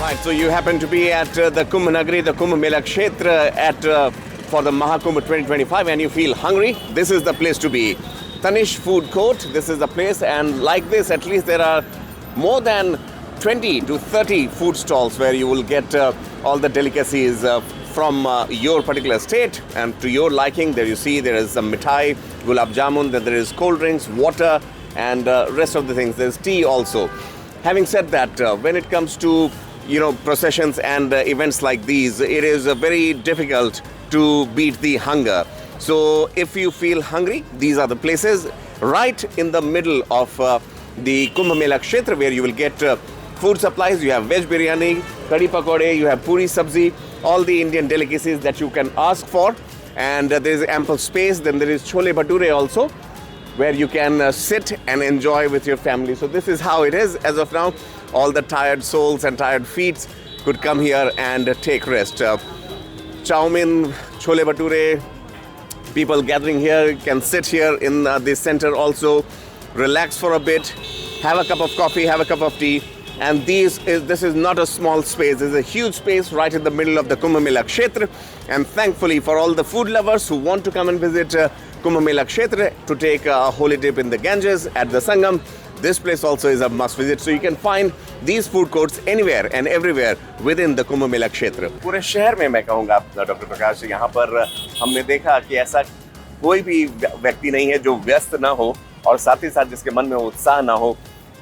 Right, so you happen to be at the Kumbh Nagari, the Kumbh Mela Kshetra for the Mahakumbh 2025 and you feel hungry, this is the place to be. Tanish Food Court, this is the place, and like this at least there are more than 20 to 30 food stalls where you will get all the delicacies from your particular state and to your liking. There you see there is some mithai, gulab jamun, then there is cold drinks, water and rest of the things. There's tea also. Having said that, when it comes to processions and events like these, it is very difficult to beat the hunger. So if you feel hungry, these are the places right in the middle of the Kumbh Mela Kshetra where you will get food supplies. You have veg biryani, kadi pakode, you have puri sabzi, all the Indian delicacies that you can ask for, and there is ample space. Then there is chole bhature also where you can sit and enjoy with your family. So this is how it is as of now. All the tired souls and tired feet could come here and take rest. Chowmin, chole bhature, people gathering here can sit here in the center also, relax for a bit, have a cup of coffee, have a cup of tea. And this is not a small space. It's a huge space right in the middle of the Kumbh Mela Kshetra. And thankfully for all the food lovers who want to come and visit Kumbh Mela Kshetra to take a holy dip in the Ganges at the Sangam, this place also is a must visit. So you can find these food courts anywhere and everywhere within the Kumbh Mela Kshetra. पूरे शहर में मैं कहूँगा doctor प्रकाश, यहाँ पर हमने देखा कि ऐसा कोई भी व्यक्ति नहीं है जो व्यस्त ना हो और साथ ही साथ जिसके मन में उत्साह ना हो।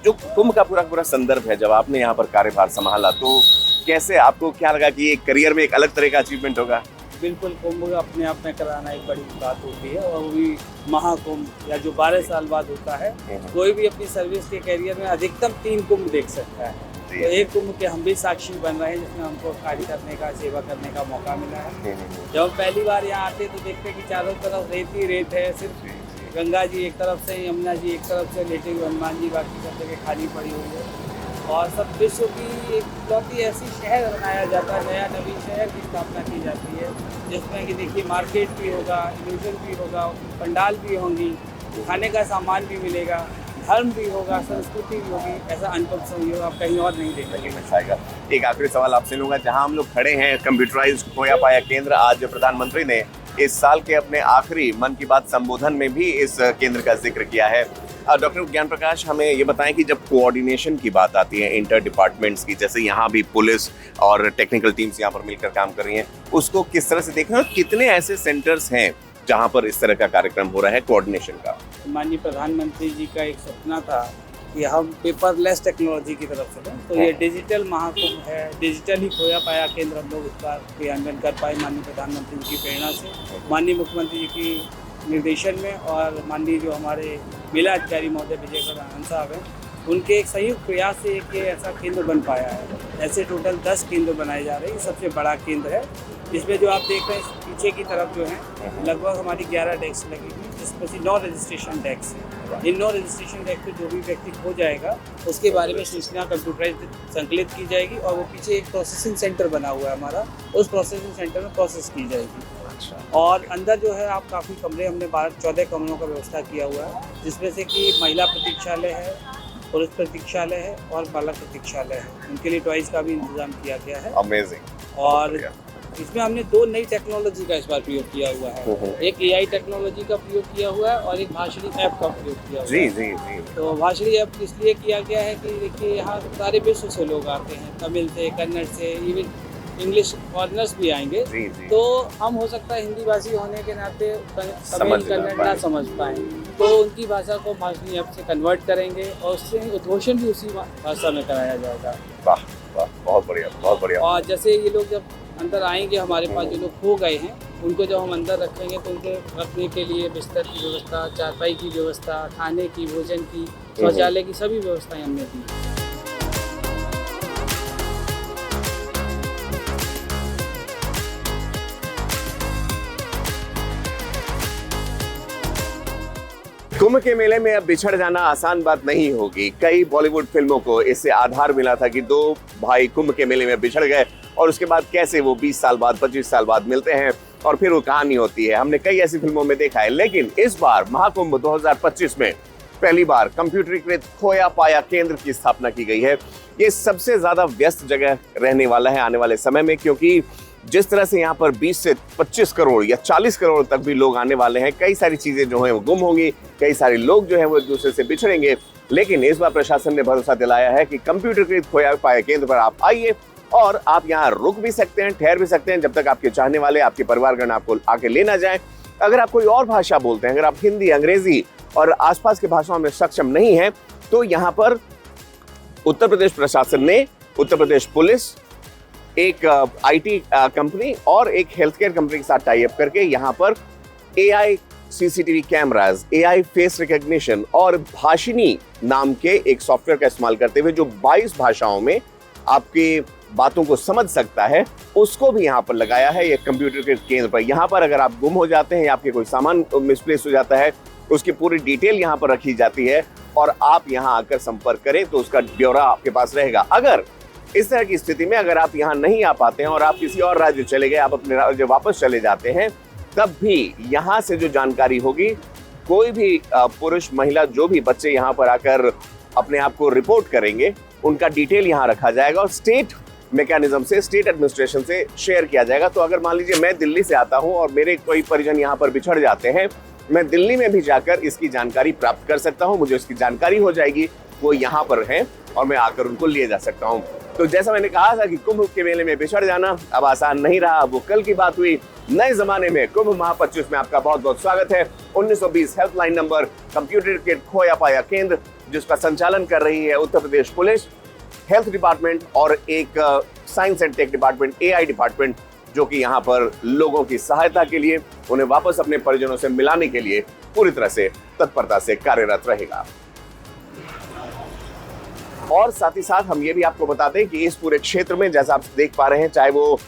जो कुंभ का पूरा संदर्भ है, जब आपने यहाँ पर कार्यभार संभाला तो कैसे आपको क्या लगा कि ये करियर में एक अलग तरह का अचीवमेंट होगा? बिल्कुल, कुंभ अपने आप में कराना एक बड़ी बात होती है और वो भी महाकुंभ या जो 12 साल बाद होता है। कोई भी अपनी सर्विस के करियर में अधिकतम 3 कुंभ देख सकता है। तो एक कुंभ के हम भी साक्षी बन रहे हैं जिसमें हमको कार्य करने का, सेवा करने का मौका मिला है। जब हम पहली बार यहाँ आते तो देखते कि चारों तरफ रेत ही रेत है, सिर्फ गंगा जी एक तरफ से, यमुना जी एक तरफ से लेटे हुए, हनुमान जी बाकी सब जगह खाली पड़ी हुई है। और सब विश्व की एक बहुत ही ऐसी शहर बनाया जाता है, नया नवीन शहर की स्थापना की जाती है जिसमें कि देखिए मार्केट भी होगा, इल्यूजन भी होगा, पंडाल भी होंगी, खाने का सामान भी मिलेगा, धर्म भी होगा, संस्कृति भी होगी। ऐसा अनुपम संयोग आप कहीं और नहीं देख सकेंगे। एक आखिरी सवाल आपसे लूँगा, जहाँ हम लोग खड़े हैं कंप्यूटराइज्ड खोया पाया केंद्र, आज प्रधानमंत्री ने इस साल के अपने आखिरी मन की बात संबोधन में भी इस केंद्र का जिक्र किया है। डॉक्टर ज्ञान प्रकाश, हमें ये बताएं कि जब कोऑर्डिनेशन की बात आती है इंटर डिपार्टमेंट्स की, जैसे यहाँ भी पुलिस और टेक्निकल टीम्स यहाँ पर मिलकर काम कर रही हैं, उसको किस तरह से देखें और कितने ऐसे सेंटर्स हैं जहाँ पर इस तरह का कार्यक्रम हो रहा है कोऑर्डिनेशन का? माननीय प्रधानमंत्री जी का एक सपना था कि हम पेपरलेस टेक्नोलॉजी की तरफ चलें, तो ये डिजिटल महाकुंभ है, डिजिटल ही खोया पाया केंद्र हम लोग उसका क्रियान्वयन कर पाए माननीय प्रधानमंत्री जी की प्रेरणा से, माननीय मुख्यमंत्री जी की निर्देशन में और माननीय जो हमारे मेला अधिकारी महोदय विजय प्रधान साहब हैं, उनके एक संयुक्त प्रयास से एक ऐसा केंद्र बन पाया है। ऐसे टोटल 10 केंद्र बनाए जा रहे हैं, सबसे बड़ा केंद्र है। इसमें जो आप देख रहे हैं पीछे की तरफ जो है लगभग हमारी 11 डेस्क लगी हुई, जिसमें से 9 रजिस्ट्रेशन डेस्क हैं। इन 9 रजिस्ट्रेशन डेस्क पे जो भी व्यक्ति खो जाएगा उसके बारे में सूचना कंप्यूटराइज संकलित की जाएगी और वो पीछे एक प्रोसेसिंग सेंटर बना हुआ है हमारा, उस प्रोसेसिंग सेंटर में प्रोसेस की जाएगी। और अंदर जो है आप काफ़ी कमरे, हमने 14 कमरों का व्यवस्था किया हुआ है, जिसमें से कि महिला प्रतीक्षालय है, पुरुष प्रतीक्षालय है और बालक प्रतीक्षालय है। उनके लिए टॉयज का भी इंतजाम किया गया है। अमेजिंग। और इसमें हमने 2 नई टेक्नोलॉजी का इस बार प्रयोग किया हुआ है। एक AI टेक्नोलॉजी का प्रयोग किया हुआ है और एक भाषणी ऐप का प्रयोग किया हुआ है। जी। तो भाषणी ऐप इसलिए किया गया है कि देखिए यहाँ सारे विश्व से लोग आते हैं, तमिल से, कन्नड़ से, इवन इंग्लिश फॉरनर्स भी आएंगे। तो हम हो सकता है हिंदी भाषी होने के नाते तमिल कन्नड़ ना समझ पाएँ, तो उनकी भाषा को भाषणी ऐप से कन्वर्ट करेंगे और उससे उद्घोषण भी उसी भाषा में कराया जाएगा। वाह वाह, बहुत बढ़िया, बहुत बढ़िया। और जैसे ये लोग जब अंदर आएंगे, हमारे पास जो लोग खो गए हैं उनको जब हम अंदर रखेंगे तो उनके रखने के लिए बिस्तर की व्यवस्था, चारपाई की व्यवस्था, खाने की, भोजन की, शौचालय की सभी व्यवस्थाएं हमने दी। कुंभ के मेले में अब बिछड़ जाना आसान बात नहीं होगी। कई बॉलीवुड फिल्मों को इससे आधार मिला था कि 2 भाई कुंभ के मेले में बिछड़ गए और उसके बाद कैसे वो 20 साल बाद, 25 साल बाद मिलते हैं और फिर वो कहानी होती है। हमने कई ऐसी फिल्मों में देखा है, लेकिन इस बार महाकुंभ 2025 में पहली बार कंप्यूटरीकृत खोया पाया केंद्र की स्थापना की गई है। ये सबसे ज्यादा व्यस्त जगह रहने वाला है आने वाले समय में, क्योंकि जिस तरह से यहाँ पर 20 से 25 करोड़ या 40 करोड़ तक भी लोग आने वाले हैं, कई सारी चीजें जो हैं वो गुम होंगी, कई सारे लोग जो हैं वो एक दूसरे से बिछड़ेंगे। लेकिन इस बार प्रशासन ने भरोसा दिलाया है कि कंप्यूटरीकृत खोया पाया केंद्र पर आप आइए और आप यहाँ रुक भी सकते हैं, ठहर भी सकते हैं, जब तक आपके चाहने वाले, आपके परिवारगण आपको आके ले ना जाए। अगर आप कोई और भाषा बोलते हैं, अगर आप हिंदी, अंग्रेजी और आसपास की भाषाओं में सक्षम नहीं है, तो यहाँ पर उत्तर प्रदेश प्रशासन ने, उत्तर प्रदेश पुलिस, एक आईटी कंपनी और एक हेल्थ केयर कंपनी के साथ टाई अप करके यहाँ पर AI CCTV cameras, AI face recognition और भाषिनी नाम के एक सॉफ्टवेयर का इस्तेमाल करते हुए जो 22 भाषाओं में आपकी बातों को समझ सकता है, उसको भी यहाँ पर लगाया है। ये कंप्यूटर के केंद्र पर यहाँ पर अगर आप गुम हो जाते हैं या आपके कोई सामान मिसप्लेस हो जाता है, उसकी पूरी डिटेल यहाँ पर रखी जाती है और आप यहाँ आकर संपर्क करें तो उसका ब्यौरा आपके पास रहेगा। अगर इस तरह की स्थिति में अगर आप यहाँ नहीं आ पाते हैं और आप किसी और राज्य चले गए, आप अपने राज्य वापस चले जाते हैं, तब भी यहाँ से जो जानकारी होगी, कोई भी पुरुष, महिला, जो भी बच्चे यहाँ पर आकर अपने आप को रिपोर्ट करेंगे, उनका डिटेल यहाँ रखा जाएगा और स्टेट मैकेनिज्म से, स्टेट एडमिनिस्ट्रेशन से शेयर किया जाएगा। तो अगर मान लीजिए मैं दिल्ली से आता हूँ और मेरे कोई परिजन यहाँ पर बिछड़ जाते हैं, मैं दिल्ली में भी जाकर इसकी जानकारी प्राप्त कर सकता हूँ, मुझे उसकी जानकारी हो जाएगी, वो यहाँ पर हैं और मैं आकर उनको ले जा सकता हूँ। तो जैसा मैंने कहा था कि कुंभ के मेले में बिछड़ जाना अब आसान नहीं रहा, वो कल की बात हुई। नए जमाने में कुंभ महा 25 में आपका बहुत बहुत स्वागत है। 1920 हेल्पलाइन नंबर कंप्यूटरीकृत खोया पाया केंद्र, जिसका संचालन कर रही है Uttar Pradesh police, health department और एक science and tech department, AI department, जो कि यहाँ पर लोगों की सहायता के लिए, उन्हें वापस अपने परिजनों से मिलाने के लिए पूरी तरह से तत्परता से कार्यरत रहेगा। और साथ ही साथ हम ये भी आपको बताते हैं कि इस पूरे क्षेत्र में, जैसा आप देख पा रहे हैं, चाहे वो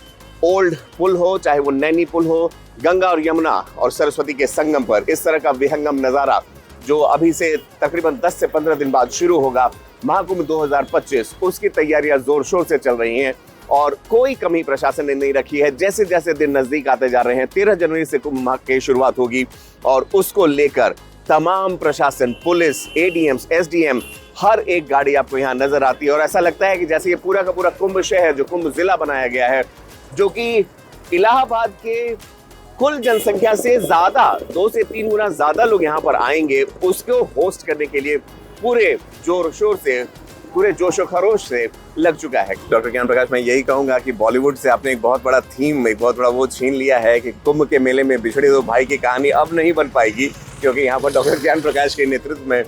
ओल्ड पुल हो, चाहे वो नैनी पुल हो, गंगा और यमुना और सरस्वती के संगम पर इस तरह का विहंगम नजारा जो अभी से तकरीबन 10 से 15 दिन बाद शुरू होगा, महाकुंभ 2025, उसकी तैयारियां जोर शोर से चल रही हैं और कोई कमी प्रशासन ने नहीं रखी है। जैसे जैसे दिन नजदीक आते जा रहे हैं, 13 जनवरी से कुंभ माह की शुरुआत होगी और उसको लेकर तमाम प्रशासन, पुलिस, एडीएम्स, एसडीएम, हर एक गाड़ी आपको यहाँ नजर आती है और ऐसा लगता है कि जैसे ये पूरा का पूरा कुंभ शहर, जो कुंभ जिला बनाया गया है, जो कि इलाहाबाद के कुल जनसंख्या से ज्यादा, 2 से 3 गुना ज्यादा लोग यहाँ पर आएंगे, उसको होस्ट करने के लिए पूरे जोर शोर से, पूरे जोशो खरोश से लग चुका है। डॉक्टर ज्ञान प्रकाश, मैं यही कहूंगा कि बॉलीवुड से आपने एक बहुत बड़ा थीम, एक बहुत बड़ा वो छीन लिया है कि कुंभ के मेले में बिछड़े दो भाई की कहानी अब नहीं बन पाएगी, क्योंकि यहाँ पर डॉक्टर ज्ञान प्रकाश के नेतृत्व में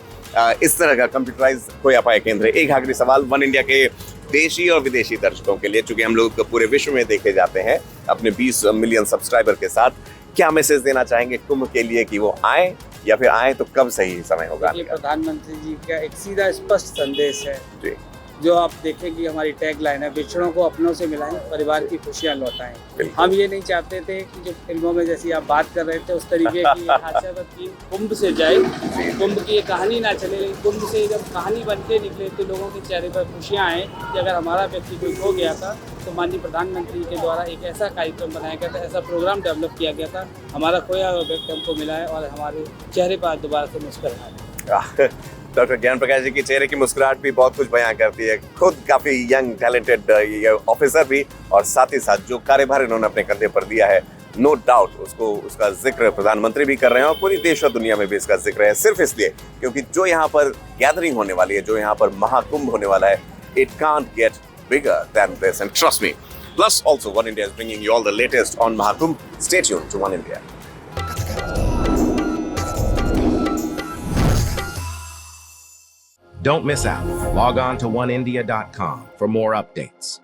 इस तरह का कंप्यूटराइज खोया पाया केंद्र है। एक आखिरी सवाल वन इंडिया के देशी और विदेशी दर्शकों के लिए, चूंकि हम लोग पूरे विश्व में देखे जाते हैं अपने 20 मिलियन सब्सक्राइबर के साथ, क्या मैसेज देना चाहेंगे कुंभ के लिए कि वो आए, या फिर आए तो कब सही समय होगा? ये प्रधानमंत्री जी का एक सीधा स्पष्ट संदेश है जी, जो आप देखेंगे हमारी टैग लाइन है, बिछड़ों को अपनों से मिलाएं, परिवार की खुशियां लौटाएं। हम ये नहीं चाहते थे कि जो फिल्मों में जैसी आप बात कर रहे थे उस तरीके की हास्यास्पद थीम कुंभ से जाए, कुंभ की कहानी ना चले, लेकिन कुंभ से जब कहानी बन के निकले तो लोगों के चेहरे पर खुशियाँ आए कि अगर हमारा व्यक्ति कोई खो गया था तो माननीय प्रधानमंत्री के द्वारा एक ऐसा कार्यक्रम बनाया गया था, ऐसा प्रोग्राम डेवलप किया गया था, हमारा खोया हुआ व्यक्ति हमको मिला है और हमारे चेहरे पर दोबारा से मुस्कुराए। डॉक्टर ज्ञान प्रकाश जी की चेहरे की मुस्कुराहट भी बहुत कुछ बयां करती है। खुद काफी यंग टैलेंटेड ऑफिसर भी, और साथ ही साथ जो कार्यभार इन्होंने अपने कंधे पर दिया है, नो डाउट उसका जिक्र प्रधानमंत्री भी कर रहे हैं और पूरी देश और दुनिया में भी इसका जिक्र है, सिर्फ इसलिए क्योंकि जो यहाँ पर गैदरिंग होने वाली है, जो यहाँ पर महाकुंभ होने वाला है, it can't get bigger than this, and trust me. Plus also One India is bringing you all the latest on Mahakumbh. Stay tuned to One India. Don't miss out. Log on to oneindia.com for more updates.